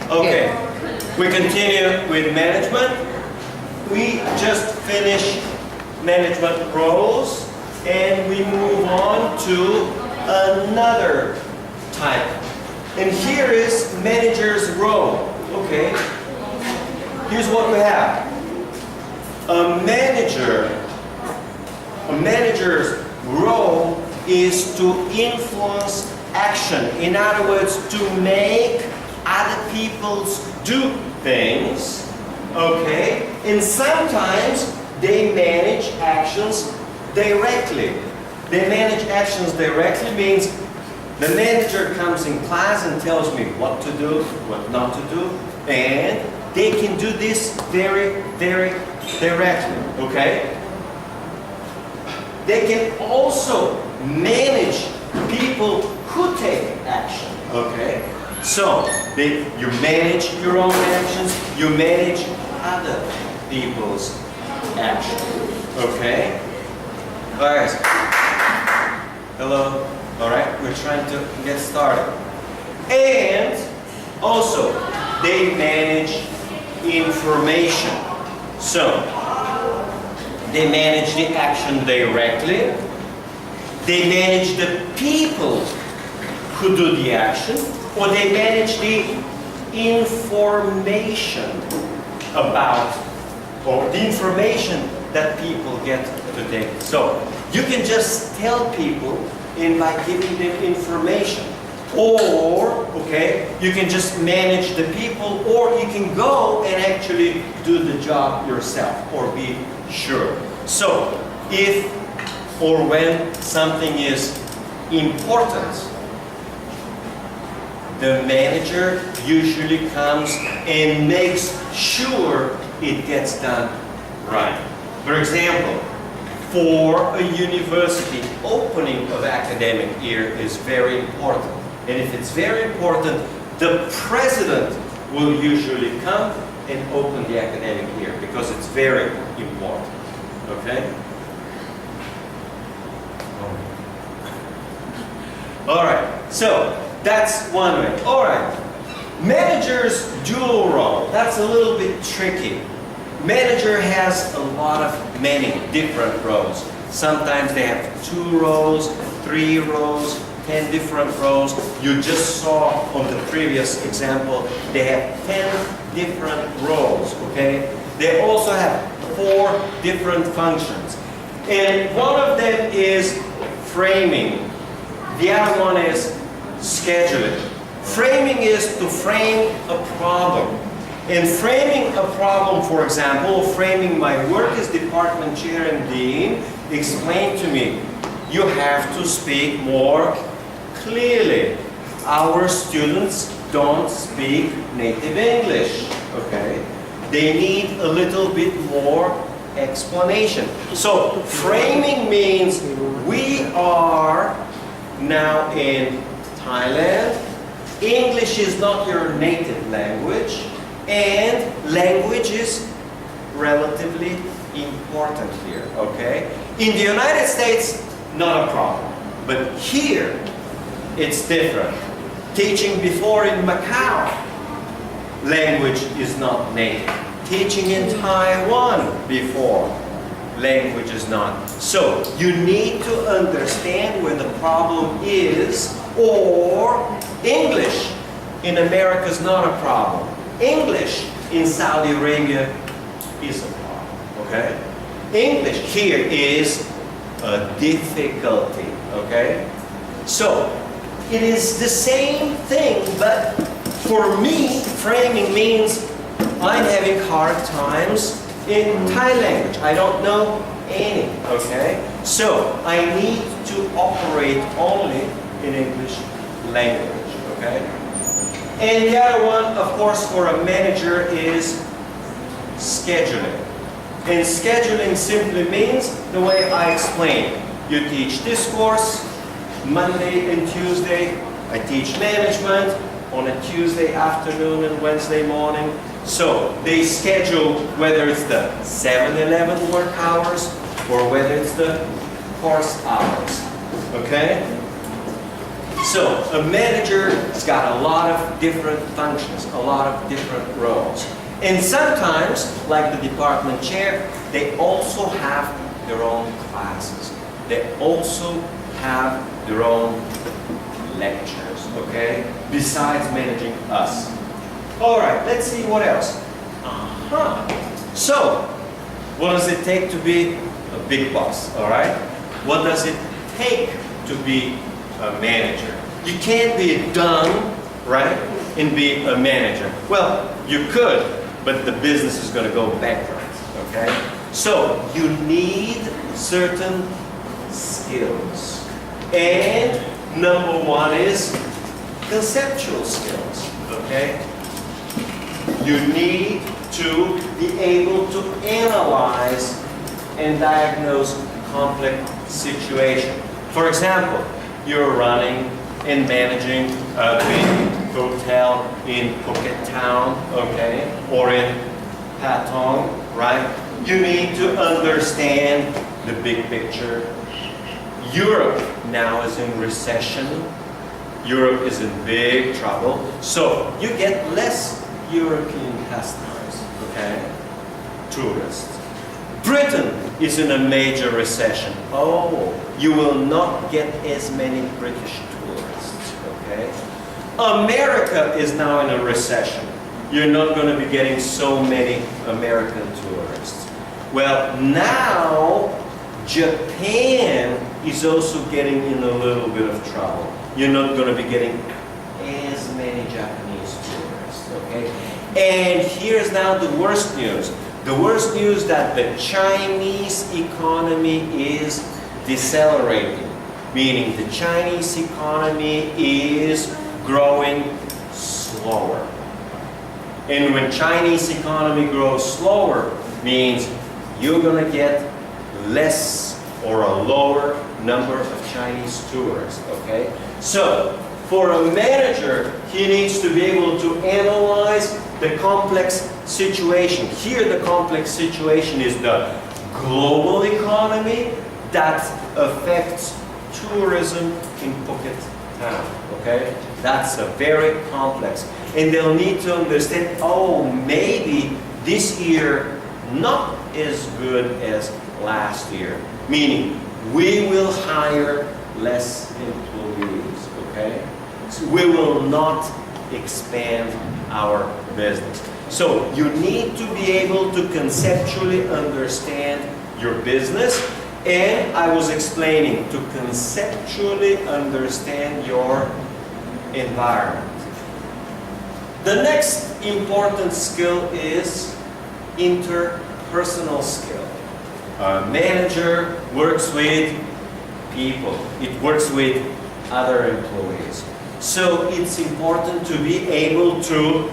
Okay, we continue with management. We just finished management roles and we move on to another type. And here is manager's role. Okay, here's what we have. A manager's role is to influence action. In other words, to make other people do things. Okay, and sometimes they manage actions directly. They manage actions directly means the manager comes in class and tells me what to do, what not to do, and they can do this very, very directly, okay? They can also manage people who take action, okay? So, you manage your own actions, you manage other people's actions, okay? All right. Hello. All right, we're trying to get started. And also, they manage information. So, they manage the action directly. They manage the people who do the action, or they manage the information about, or the information that people get to take. So, you can just tell people by giving them information. Or, okay, you can just manage the people, or you can go and actually do the job yourself, or be sure. So, if or when something is important, the manager usually comes and makes sure it gets done right. For example, for a university, opening of academic year is very important. And if it's very important, the president will usually come and open the academic year because it's very important. Okay? All right. So that's one way. All right. Manager's dual role. That's a little bit tricky. Manager has a lot of many different roles. Sometimes they have 2 roles, 3 roles, 10 different roles. You just saw on the previous example, they have 10 different roles, okay? They also have 4 different functions. And one of them is framing. The other one is scheduling. Framing is to frame a problem. In framing a problem, for example, framing my work as department chair and dean, explain to me, you have to speak more clearly. Our students don't speak native English, okay? They need a little bit more explanation. So framing means we are now in Thailand. English is not your native language. And language is relatively important here, okay? In the United States, not a problem. But here, it's different. Teaching before in Macau, language is not native. Teaching in Taiwan before, language is not. So, you need to understand where the problem is, or English in America is not a problem. English in Saudi Arabia is a problem, okay? English here is a difficulty, okay? So, it is the same thing, but for me, framing means I'm having hard times in Thai language. I don't know any, okay? So, I need to operate only in English language, okay? And the other one, of course, for a manager is scheduling. And scheduling simply means the way I explained. You teach this course, Monday and Tuesday. I teach management on a Tuesday afternoon and Wednesday morning. So they schedule whether it's the 7-Eleven work hours or whether it's the course hours. Okay? So a manager's got a lot of different functions, a lot of different roles. And sometimes, like the department chair, they also have their own classes. They also have their own lectures, okay? Besides managing us. All right, let's see what else. So, what does it take to be a big boss, all right? What does it take to be a manager? You can't be done, right, and be a manager. Well, you could, but the business is going to go bankrupt, okay? So, you need certain skills. And number one is conceptual skills, okay? You need to be able to analyze and diagnose complex situations. For example, you're running and managing a big hotel in Phuket Town, okay, or in Patong, right? You need to understand the big picture. Europe now is in recession. Europe is in big trouble. So you get less European customers, okay? Tourists. Britain is in a major recession. Oh, you will not get as many British tourists, okay? America is now in a recession. You're not going to be getting so many American tourists. Well, now Japan is also getting in a little bit of trouble. You're not going to be getting as many Japanese tourists, okay? And here's now the worst news. The worst news that the Chinese economy is decelerating, meaning the Chinese economy is growing slower. And when Chinese economy grows slower, means you're going to get less or a lower number of Chinese tourists, okay? So, for a manager, he needs to be able to analyze the complex situation. Here, the complex situation is the global economy that affects tourism in Phuket Town, okay? That's a very complex. And they'll need to understand, oh, maybe this year not as good as last year. Meaning, we will hire less employees, okay? So we will not expand our business. So you need to be able to conceptually understand your business, and I was explaining to conceptually understand your environment. The next important skill is interpersonal skill. A manager works with people. It works with other employees. So it's important to be able to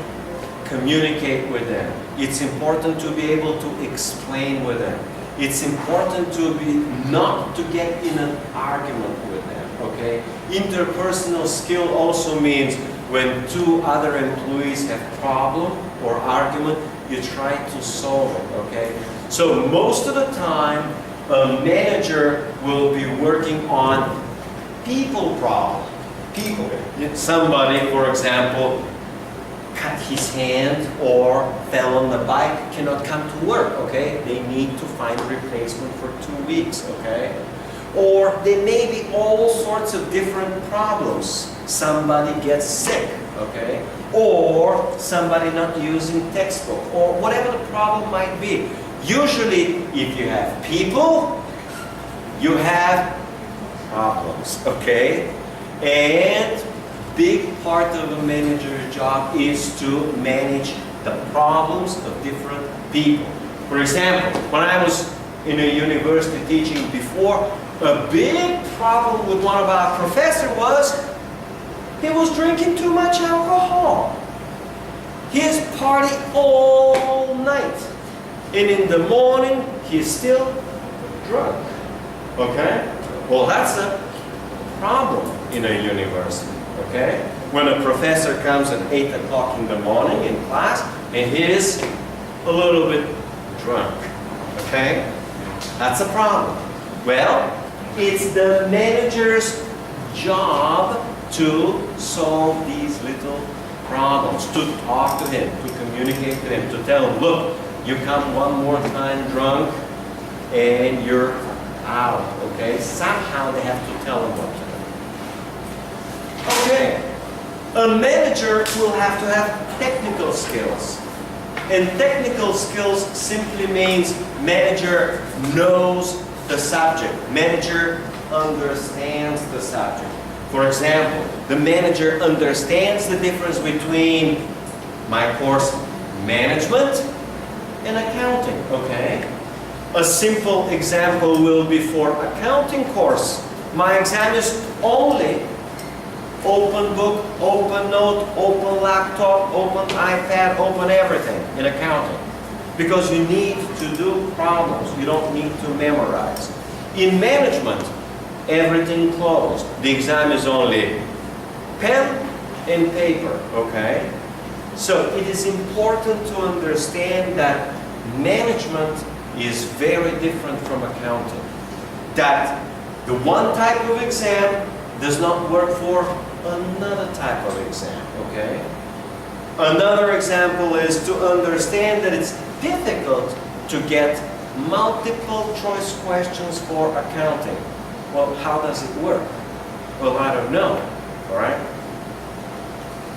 communicate with them. It's important to be able to explain with them. It's important to be not to get in an argument with them, okay? Interpersonal skill also means when two other employees have problem or argument, you try to solve it, okay? So most of the time, a manager will be working on people problem. People. Somebody, for example, cut his hand or fell on the bike, cannot come to work, okay? They need to find a replacement for 2 weeks, okay? Or there may be all sorts of different problems. Somebody gets sick, okay? Or somebody not using textbook, or whatever the problem might be. Usually, if you have people, you have problems, okay? And big part of a manager's job is to manage the problems of different people. For example, when I was in a university teaching before, a big problem with one of our professors was he was drinking too much alcohol. He's party all night. And in the morning, he's still drunk. Okay? Well, that's a problem in a university. Okay? When a professor comes at 8 o'clock in the morning in class, and he is a little bit drunk. Okay? That's a problem. Well, it's the manager's job to solve these little problems, to talk to him, to communicate to him, to tell him, look, you come one more time drunk and you're out, okay? Somehow they have to tell him what to do. Okay. A manager will have to have technical skills. And technical skills simply means manager knows the subject. Manager understands the subject. For example, the manager understands the difference between my course management and accounting, okay? A simple example will be for accounting course. My exam is only open book, open note, open laptop, open iPad, open everything in accounting. Because you need to do problems. You don't need to memorize. In management, everything closed. The exam is only pen and paper, okay? So it is important to understand that management is very different from accounting. That the one type of exam does not work for another type of exam, okay? Another example is to understand that it's difficult to get multiple choice questions for accounting. Well, how does it work? Well, I don't know, all right?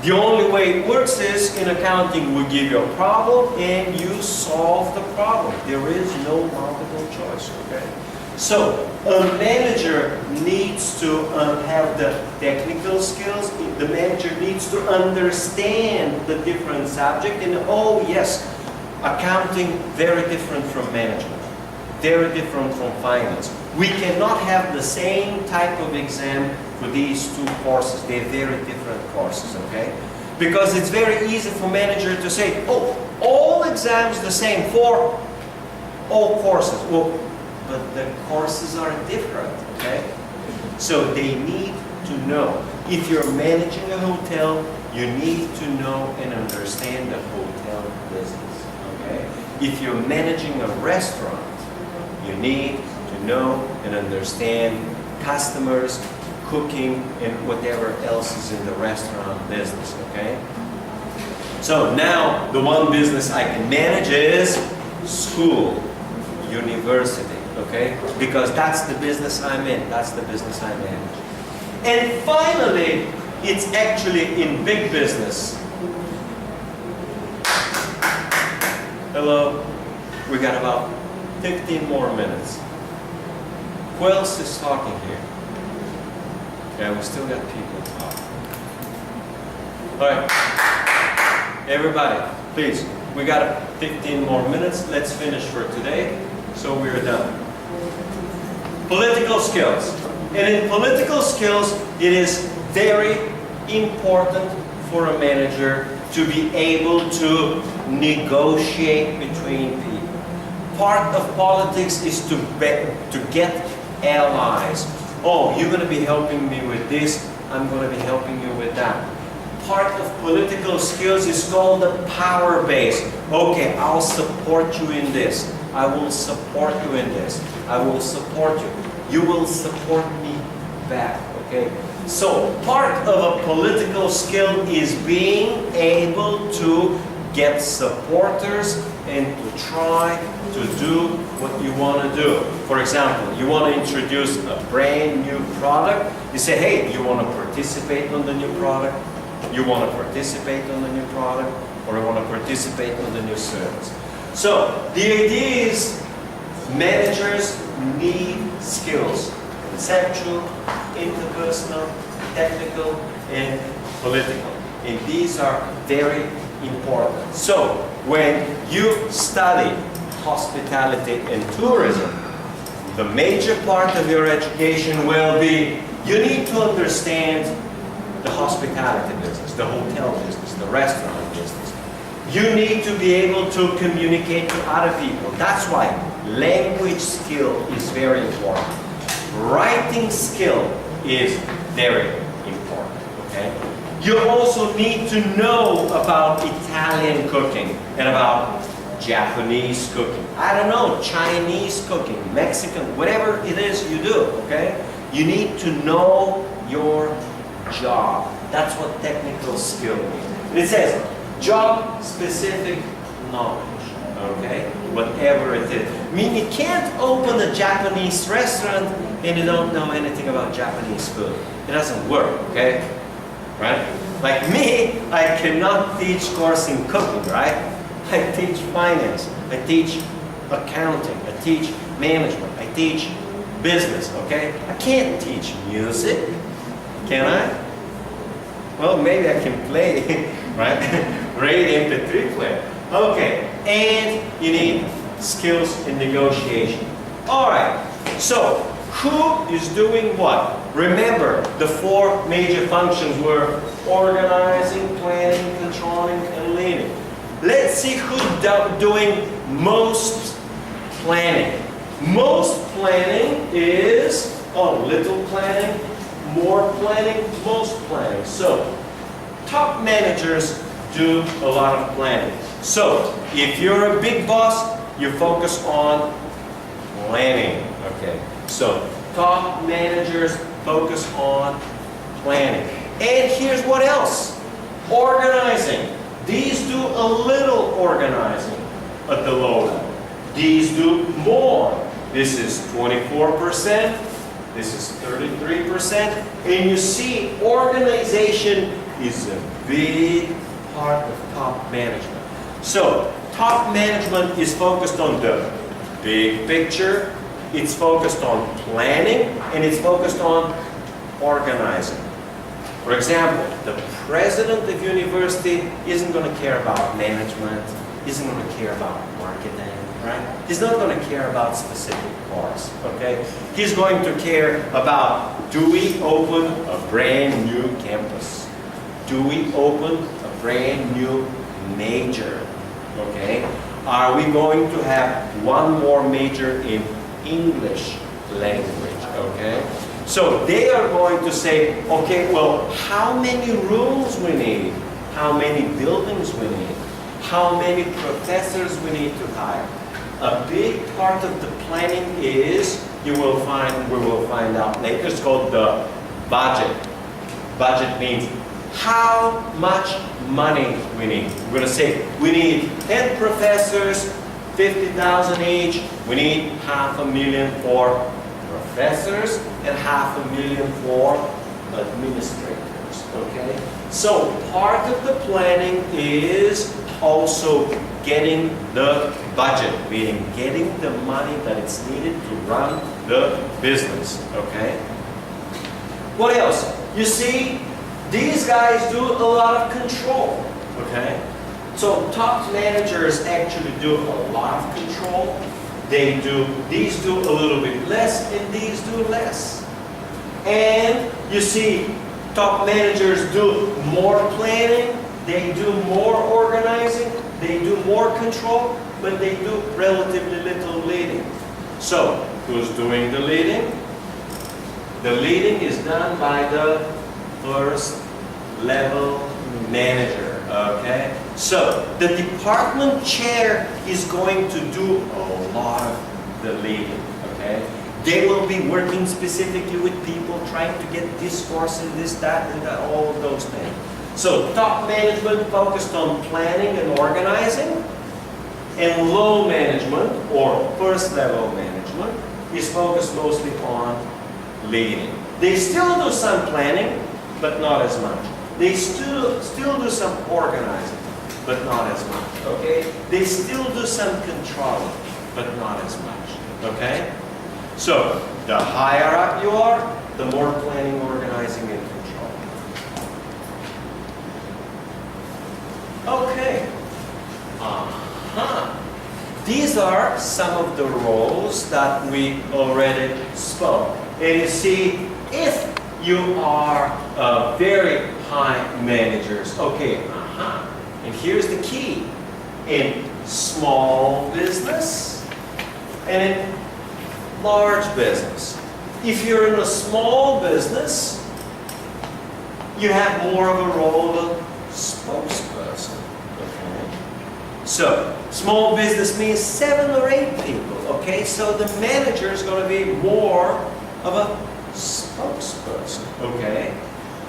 The only way it works is in accounting we give you a problem and you solve the problem. There is no multiple choice, okay? So, a manager needs to have the technical skills. The manager needs to understand the different subject. And oh yes, accounting very different from management. Very different from finance. We cannot have the same type of exam for these two courses. They're very different courses, okay? Because it's very easy for manager to say, oh, all exams the same for all courses. Well, but the courses are different, okay? So they need to know. If you're managing a hotel, you need to know and understand the hotel business, okay? If you're managing a restaurant, you need to know and understand customers, cooking, and whatever else is in the restaurant business, okay? So now, the one business I can manage is school, university. Okay? Because that's the business I'm in. That's the business I manage. And finally, it's actually in big business. Hello? We got about 15 more minutes. Who else is talking here? Yeah, we still got people talking. Alright. Everybody, please. We got 15 more minutes. Let's finish for today. So we're done. Political skills. And in political skills, it is very important for a manager to be able to negotiate between people. Part of politics is to get allies. Oh, you're going to be helping me with this, I'm going to be helping you with that. Part of political skills is called the power base. Okay, I'll support you in this. I will support you in this. I will support you. You will support me back, okay? So, part of a political skill is being able to get supporters and to try to do what you want to do. For example, you want to introduce a brand new product. You say, hey, you want to participate on the new product? You want to participate on the new product? Or you want to participate on the new service? So, the idea is managers need skills. Conceptual, interpersonal, technical, and political. And these are very important. So, when you study hospitality and tourism, the major part of your education will be, you need to understand the hospitality business, the hotel business, the restaurant business. You need to be able to communicate to other people. That's why language skill is very important. Writing skill is very important, okay? You also need to know about Italian cooking and about Japanese cooking. I don't know, Chinese cooking, Mexican, whatever it is you do, okay? You need to know your job. That's what technical skill means. And it says job-specific knowledge, okay? Whatever it is. I mean, you can't open a Japanese restaurant and you don't know anything about Japanese food. It doesn't work, okay? Right? Like me, I cannot teach course in cooking, right? I teach finance, I teach accounting, I teach management, I teach business, okay? I can't teach music, can I? Well, maybe I can play, right? Great MP3 player. Okay, and you need skills in negotiation. All right, so who is doing what? Remember, the four major functions were organizing, planning, controlling, and leading. Let's see who's doing most planning. Most planning is, little planning, more planning, most planning. So, top managers do a lot of planning. So, if you're a big boss, you focus on planning. Okay. So, top managers focus on planning. And here's what else. Organizing. These do a little organizing at the low level. These do more. This is 24%. This is 33%. And you see, organization is a big part of top management. So, top management is focused on the big picture, it's focused on planning, and it's focused on organizing. For example, the president of university isn't going to care about management, isn't going to care about marketing, right? He's not going to care about specific parts, okay? He's going to care about, do we open a brand new campus? Do we open a brand new major? Okay? Are we going to have one more major in English language? Okay? So they are going to say, okay, well, how many rooms we need? How many buildings we need? How many professors we need to hire? A big part of the planning is, we will find out later, it's called the budget. Budget means how much money we need. We're going to say we need 10 professors, 50,000 each. We need $500,000 for professors and $500,000 for administrators. Okay? So part of the planning is also getting the budget, meaning getting the money that is needed to run the business. Okay? What else? You see, these guys do a lot of control, okay? So top managers actually do a lot of control. These do a little bit less, and these do less. And you see, top managers do more planning, they do more organizing, they do more control, but they do relatively little leading. So, who's doing the leading? The leading is done by the first level manager, okay? So, the department chair is going to do a lot of the leading, okay? They will be working specifically with people, trying to get this course and this, that, and that, all of those things. So, top management focused on planning and organizing, and low management, or first level management, is focused mostly on leading. They still do some planning, but not as much. They still do some organizing, but not as much, okay? They still do some controlling, but not as much, okay? So, the higher up you are, the more planning, organizing, and controlling. Okay. These are some of the roles that we already spoke. And you see, if you are very high managers, okay, and here's the key. In small business and in large business. If you're in a small business, you have more of a role of spokesperson. Okay? So, small business means 7 or 8 people. Okay, so the manager is going to be more of a spokesperson. Okay,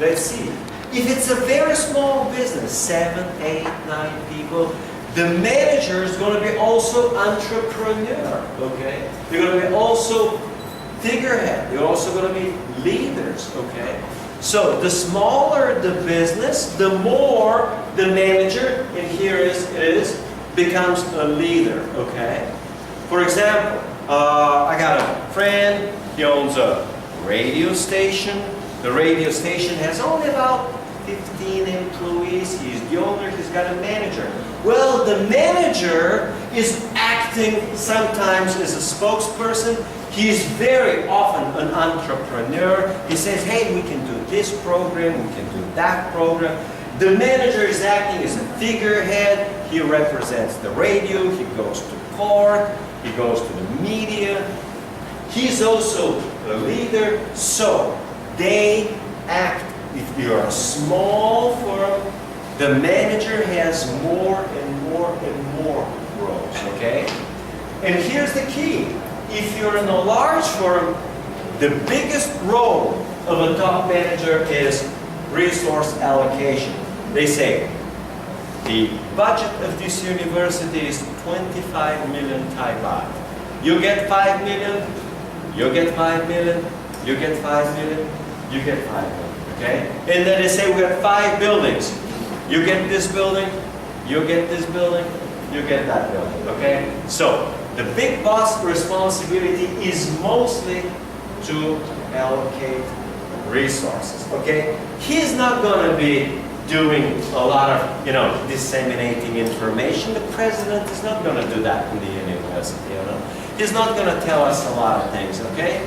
Let's see. If it's a very small business, 7, 8, 9 people, the manager is going to be also entrepreneur, okay? They're going to be also figurehead. They're also going to be leaders, okay? So the smaller the business, the more the manager, and here it is, becomes a leader, okay? For example, I got a friend, he owns a radio station. The radio station has only about 15 employees. He's the owner, he's got a manager. Well, the manager is acting sometimes as a spokesperson. He's very often an entrepreneur. He says, hey, we can do this program, we can do that program. The manager is acting as a figurehead. He represents the radio, he goes to court, he goes to the media. He's also a leader, so they act. If you're a small firm, the manager has more and more and more roles, okay? And here's the key. If you're in a large firm, the biggest role of a top manager is resource allocation. They say, the budget of this university is 25 million Thai baht. You get 5 million, you get 5 million, you get 5 million, you get 5 million. Okay? And then they say we got 5 buildings. You get this building, you get this building, you get that building. Okay? So the big boss responsibility is mostly to allocate resources. Okay? He's not going to be doing a lot of, disseminating information. The president is not going to do that in the university, He's not going to tell us a lot of things, okay?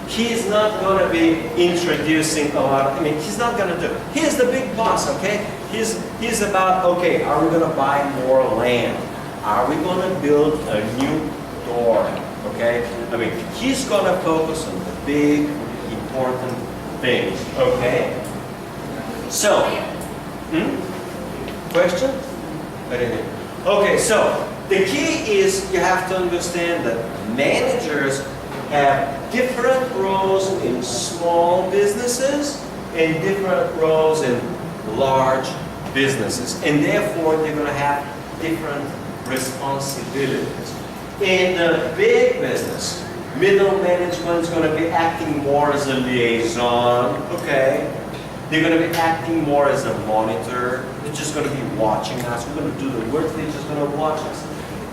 He's not going to be introducing a lot. He's not going to do. He's the big boss, okay? He's about, okay, are we going to buy more land? Are we going to build a new door? Okay? He's going to focus on the big, important things, okay? So, question? Okay, so the key is you have to understand that managers have different roles in small businesses and different roles in large businesses. And therefore, they're going to have different responsibilities. In a big business, middle management is going to be acting more as a liaison, okay? They're going to be acting more as a monitor. They're just going to be watching us. We're going to do the work. They're just going to watch us.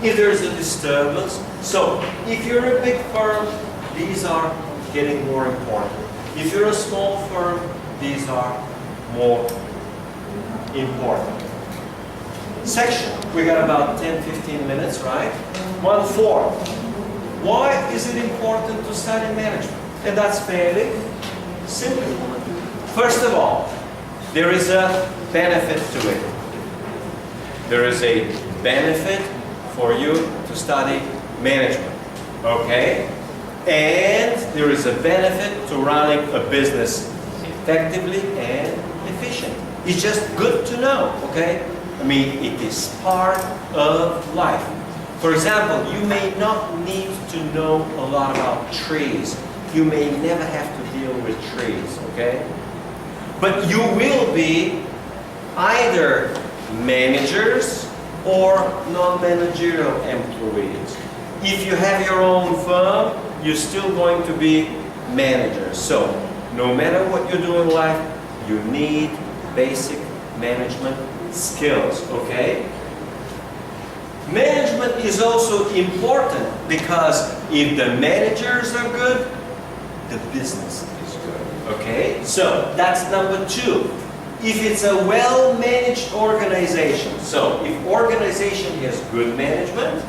If there's a disturbance, so if you're a big firm, these are getting more important. If you're a small firm, these are more important. Section, we got about 10-15 minutes, right? 1-4. Why is it important to study management? And that's fairly simple. First of all, there is a benefit to it. There is a benefit for you to study management, okay? And there is a benefit to running a business effectively and efficiently. It's just good to know, okay? It is part of life. For example, you may not need to know a lot about trees. You may never have to deal with trees, okay? But you will be either managers or non-managerial employees. If you have your own firm, you're still going to be managers. So, no matter what you do in life, you need basic management skills, okay? Management is also important because if the managers are good, the business is good, okay? So, that's number 2. If it's a well-managed organization, so if organization has good management,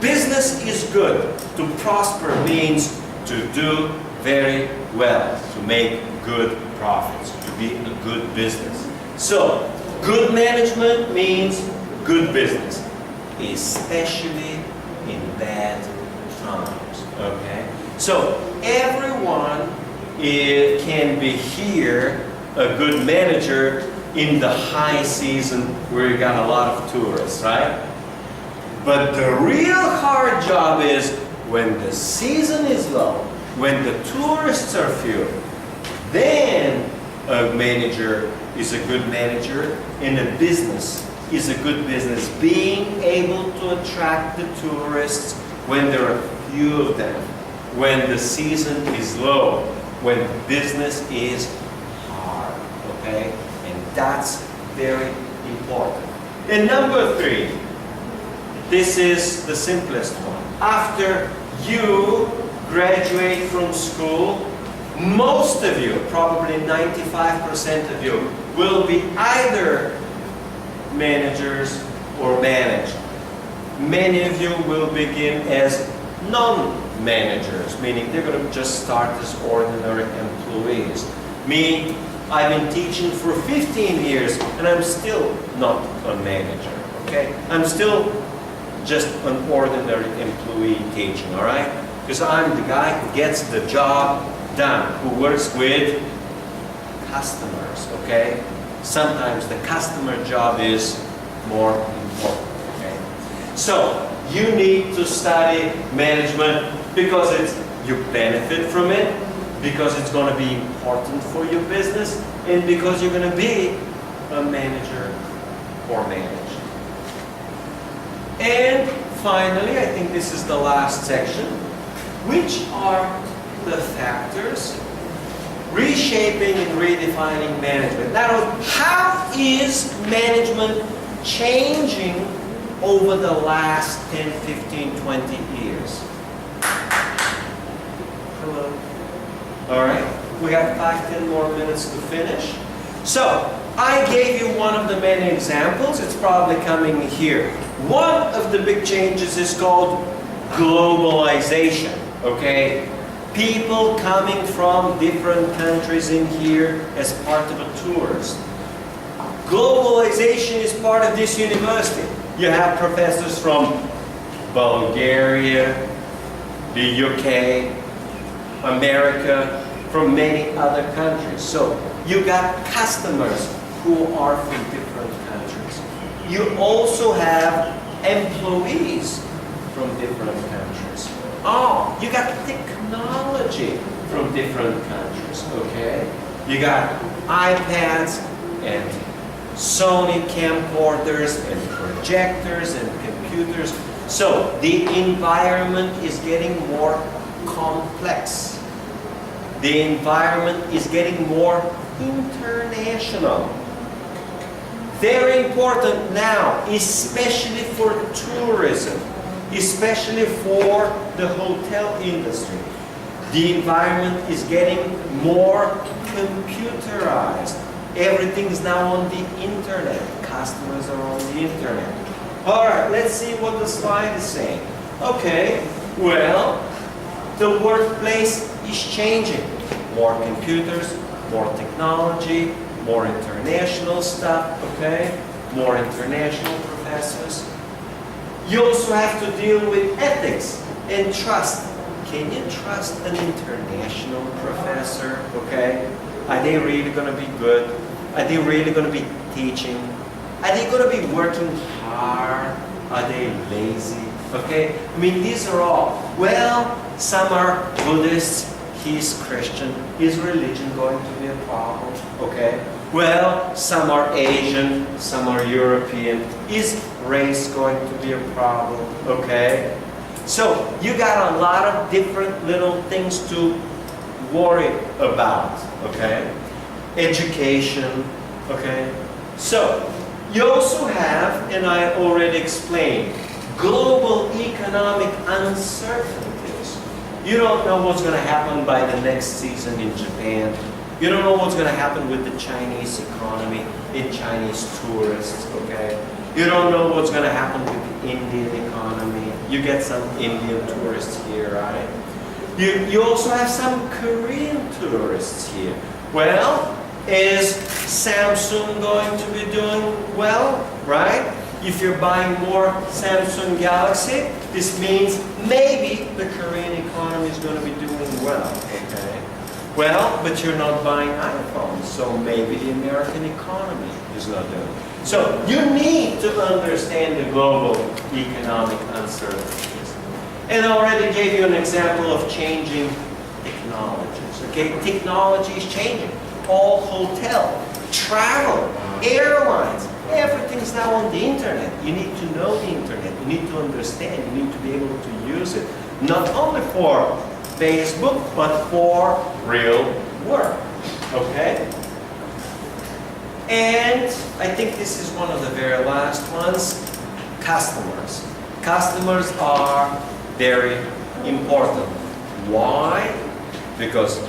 business is good. To prosper means to do very well, to make good profits, to be a good business. So, good management means good business, especially in bad times, okay? So, everyone can be here a good manager in the high season where you got a lot of tourists, right? But the real hard job is when the season is low, when the tourists are few, then a manager is a good manager, and a business is a good business. Being able to attract the tourists when there are few of them, when the season is low, when business is hard, okay? And that's very important. And number 3, this is the simplest one. After you graduate from school, most of you, probably 95% of you, will be either managers or managed. Many of you will begin as non-managers, meaning they're going to just start as ordinary employees. Me, I've been teaching for 15 years and I'm still not a manager, okay? I'm still just an ordinary employee teaching, all right? Because I'm the guy who gets the job done, who works with customers, okay? Sometimes the customer job is more important, okay? So, you need to study management because you benefit from it, because it's going to be important for your business, and because you're going to be a manager or managed. And finally, I think this is the last section, which are the factors reshaping and redefining management. Now, how is management changing over the last 10, 15, 20 years? Hello? All right, we have 5, 10 more minutes to finish. So, I gave you one of the many examples. It's probably coming here. One of the big changes is called globalization, okay? People coming from different countries in here as part of a tourist. Globalization is part of this university. You have professors from Bulgaria, the UK, America, from many other countries. So you got customers who are from different countries. You also have employees from different countries. Oh, you got technology from different countries, okay? You got iPads and Sony camcorders and projectors and computers. So the environment is getting more complex. The environment is getting more international. Very important now, especially for tourism, especially for the hotel industry. The environment is getting more computerized. Everything is now on the internet. Customers are on the internet. All right, let's see what the slide is saying. Okay, well, the workplace is changing. More computers, more technology, more international stuff, okay? More international professors. You also have to deal with ethics and trust. Can you trust an international professor, okay? Are they really going to be good? Are they really going to be teaching? Are they going to be working hard? Are they lazy? Okay? I mean, these are all, well, some are Buddhists, he's Christian. Is religion going to be a problem? Okay? Well, some are Asian, some are European. Is race going to be a problem? Okay? So, you got a lot of different little things to worry about, okay? Education, okay? So, you also have, and I already explained, global economic uncertainties. You don't know what's going to happen by the next season in Japan. You don't know what's going to happen with the Chinese economy, in Chinese tourists, okay? You don't know what's going to happen with the Indian economy. You get some Indian tourists here, right? You also have some Korean tourists here. Well, is Samsung going to be doing well, right? If you're buying more Samsung Galaxy, this means maybe the Korean economy is going to be doing well, okay? Well, but you're not buying iPhones, so maybe the American economy is not doing well. So you need to understand the global economic uncertainties. And I already gave you an example of changing technologies, okay? Technology is changing. all hotel, travel, airlines, everything's now on the internet. You need to know the internet. You need to understand. You need to be able to use it. Not only for Facebook, but for real work. Okay? And I think this is one of the very last ones. Customers. Customers are very important. Why? Because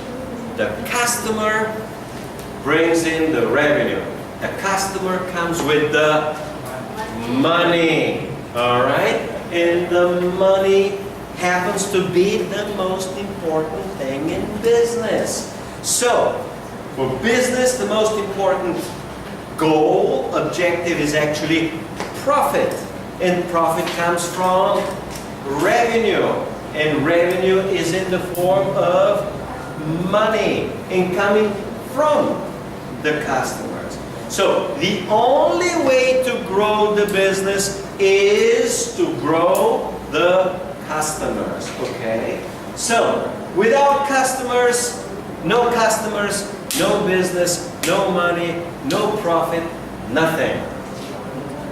the customer brings in the revenue. The customer comes with the money. All right? And the money happens to be the most important thing in business. So, for business, the most important goal, objective is actually profit. And profit comes from revenue. And revenue is in the form of money and coming from the customers. So the only way to grow the business is to grow the customers, okay? So without customers, no business, no money, no profit, nothing.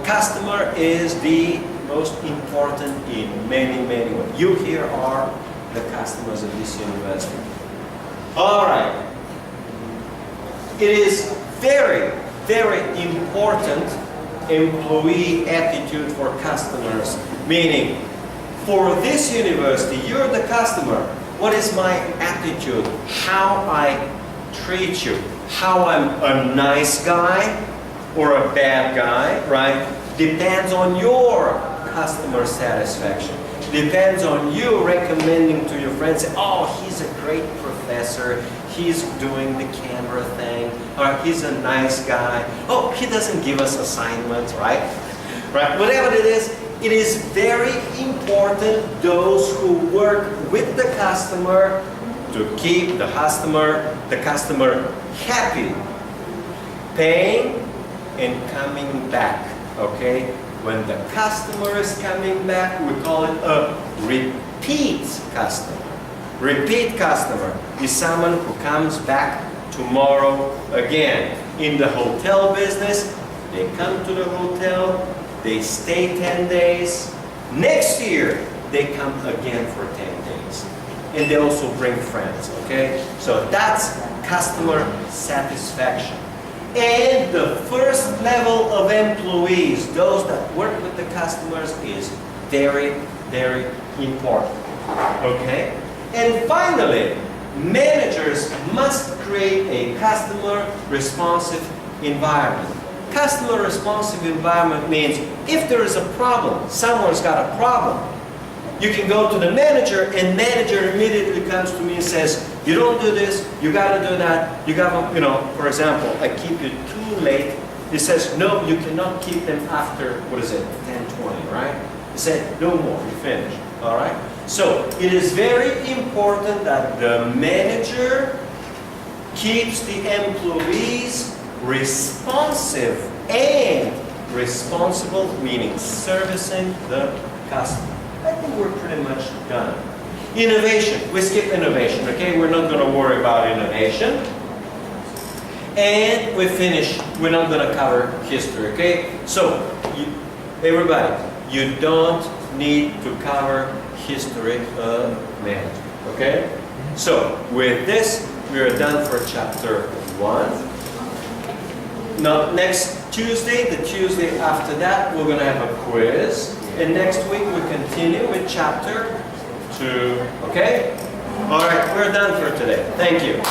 Customer is the most important in many, many ways. You here are the customers of this university. All right. It is very, very important employee attitude for customers. Meaning, for this university, you're the customer. What is my attitude? How I treat you? How I'm a nice guy or a bad guy, right? Depends on your customer satisfaction. Depends on you recommending to your friends, oh, he's a great professor, he's doing the camera thing, or he's a nice guy, oh, he doesn't give us assignments, right? Right? Whatever it is very important, those who work with the customer, to keep the customer happy, paying and coming back, okay? When the customer is coming back, we call it a repeat customer. Repeat customer is someone who comes back tomorrow again. In the hotel business, they come to the hotel, they stay 10 days. Next year, they come again for 10 days. And they also bring friends, okay? So that's customer satisfaction. And the first level of employees, those that work with the customers, is very, very important. Okay? And finally, managers must create a customer responsive environment. Customer responsive environment means if there is a problem, someone's got a problem, you can go to the manager, and manager immediately comes to me and says, you don't do this, you gotta do that, you gotta, for example, I keep you too late. He says, no, you cannot keep them after, 10:20, right? He said, no more, you finish, all right? So, it is very important that the manager keeps the employees responsive and responsible, meaning servicing the customer. I think we're pretty much done. Innovation. We skip innovation, okay? We're not going to worry about innovation. And we finish. We're not going to cover history, okay? So, everybody, you don't need to cover history of management, okay? So, with this, we are done for chapter 1. Now, next Tuesday, the Tuesday after that, we're going to have a quiz. And next week we continue with chapter 2. Okay? All right, we're done for today. Thank you.